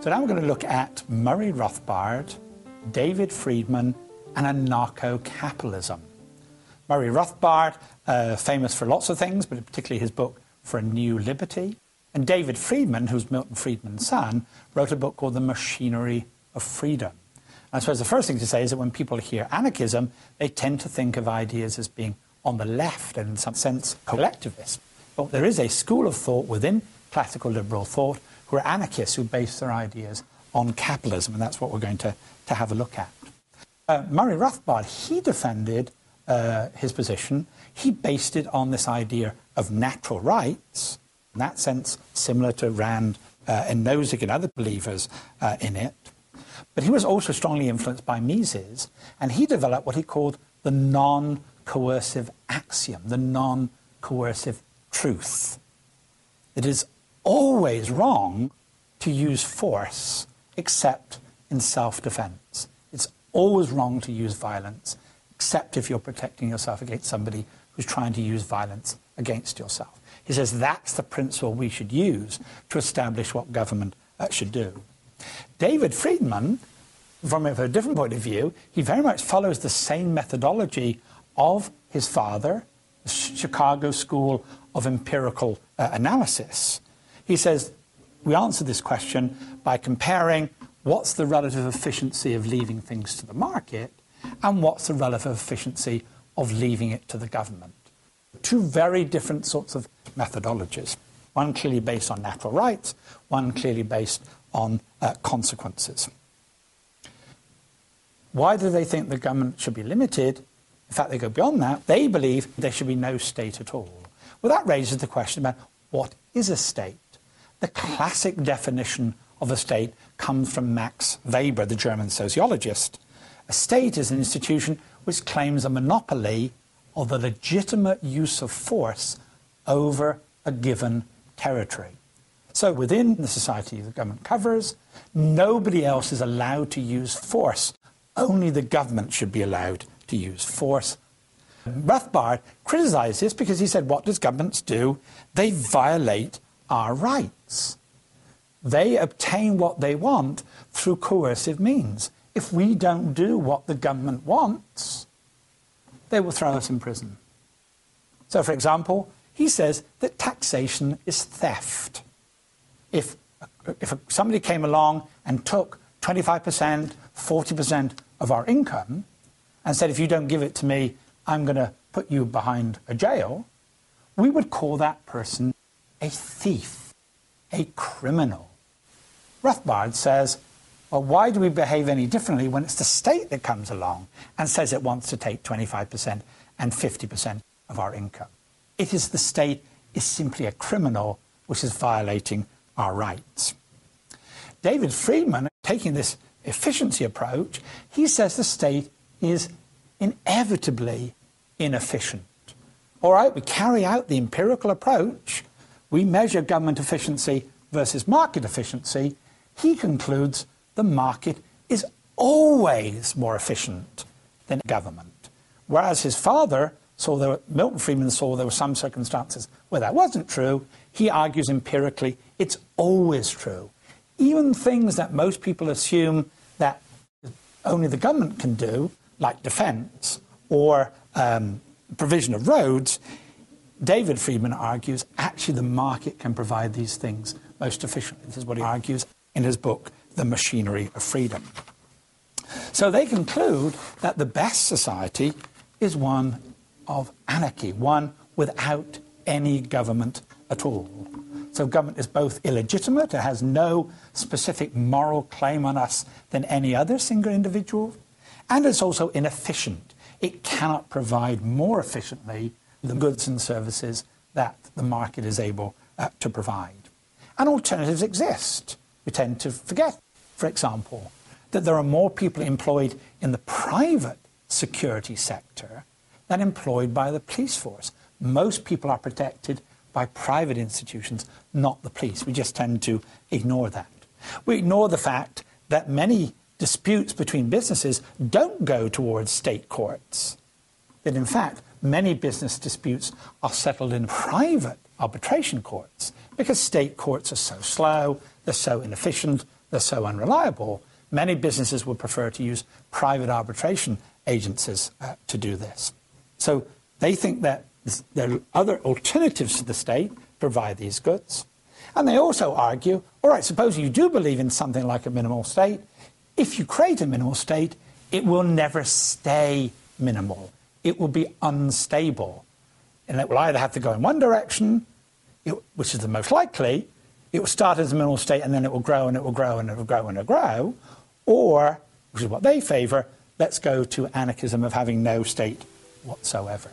So now we're going to look at Murray Rothbard, David Friedman, and anarcho-capitalism. Murray Rothbard, famous for lots of things, but particularly his book For a New Liberty. And David Friedman, who's Milton Friedman's son, wrote a book called The Machinery of Freedom. And I suppose the first thing to say is that when people hear anarchism, they tend to think of ideas as being on the left and in some sense collectivist. But there is a school of thought within classical liberal thought who are anarchists who base their ideas on capitalism, and that's what we're going to have a look at. Murray Rothbard, he defended his position. He based it on this idea of natural rights, in that sense similar to Rand and Nozick and other believers in it. But he was also strongly influenced by Mises, and he developed what he called the non-coercive axiom, the non-coercive truth. It is always wrong to use force except in self-defense. It's always wrong to use violence except if you're protecting yourself against somebody who's trying to use violence against yourself. He says that's the principle we should use to establish what government should do. David Friedman, from a different point of view, he very much follows the same methodology of his father, the Chicago School of Empirical Analysis. He says we answer this question by comparing what's the relative efficiency of leaving things to the market and what's the relative efficiency of leaving it to the government. Two very different sorts of methodologies, one clearly based on natural rights, one clearly based on consequences. Why do they think the government should be limited? In fact, they go beyond that. They believe there should be no state at all. Well, that raises the question about what is a state? The classic definition of a state comes from Max Weber, the German sociologist. A state is an institution which claims a monopoly of the legitimate use of force over a given territory. So within the society the government covers, nobody else is allowed to use force. Only the government should be allowed to use force. Rothbard criticized this because he said, what does governments do? They violate our rights. They obtain what they want through coercive means. If we don't do what the government wants, they will throw us in prison. So, for example, he says that taxation is theft. If somebody came along and took 25%, 40% of our income and said, if you don't give it to me, I'm going to put you behind a jail, we would call that person a thief, a criminal. Rothbard says, well, why do we behave any differently when it's the state that comes along and says it wants to take 25% and 50% of our income? It is the state is simply a criminal which is violating our rights. David Friedman, taking this efficiency approach, he says the state is inevitably inefficient. All right, we carry out the empirical approach. We measure government efficiency versus market efficiency. He concludes the market is always more efficient than government. Whereas his father Milton Friedman saw there were some circumstances where that wasn't true. He argues empirically it's always true. Even things that most people assume that only the government can do, like defense or provision of roads, David Friedman argues actually the market can provide these things most efficiently. This is what he argues in his book, The Machinery of Freedom. So they conclude that the best society is one of anarchy, one without any government at all. So government is both illegitimate, it has no specific moral claim on us than any other single individual, and it's also inefficient. It cannot provide more efficiently the goods and services that the market is able to provide. And alternatives exist. We tend to forget, for example, that there are more people employed in the private security sector than employed by the police force. Most people are protected by private institutions, not the police. We just tend to ignore that. We ignore the fact that many disputes between businesses don't go towards state courts. That in fact, many business disputes are settled in private arbitration courts because state courts are so slow, they're so inefficient, they're so unreliable, many businesses would prefer to use private arbitration agencies to do this. So they think that there are other alternatives to the state provide these goods. And they also argue, all right, suppose you do believe in something like a minimal state. If you create a minimal state, it will never stay minimal. It will be unstable. And it will either have to go in one direction, which is the most likely, it will start as a minimal state and then it will grow and it will grow and it will grow and it will grow, or, which is what they favour, let's go to anarchism of having no state whatsoever.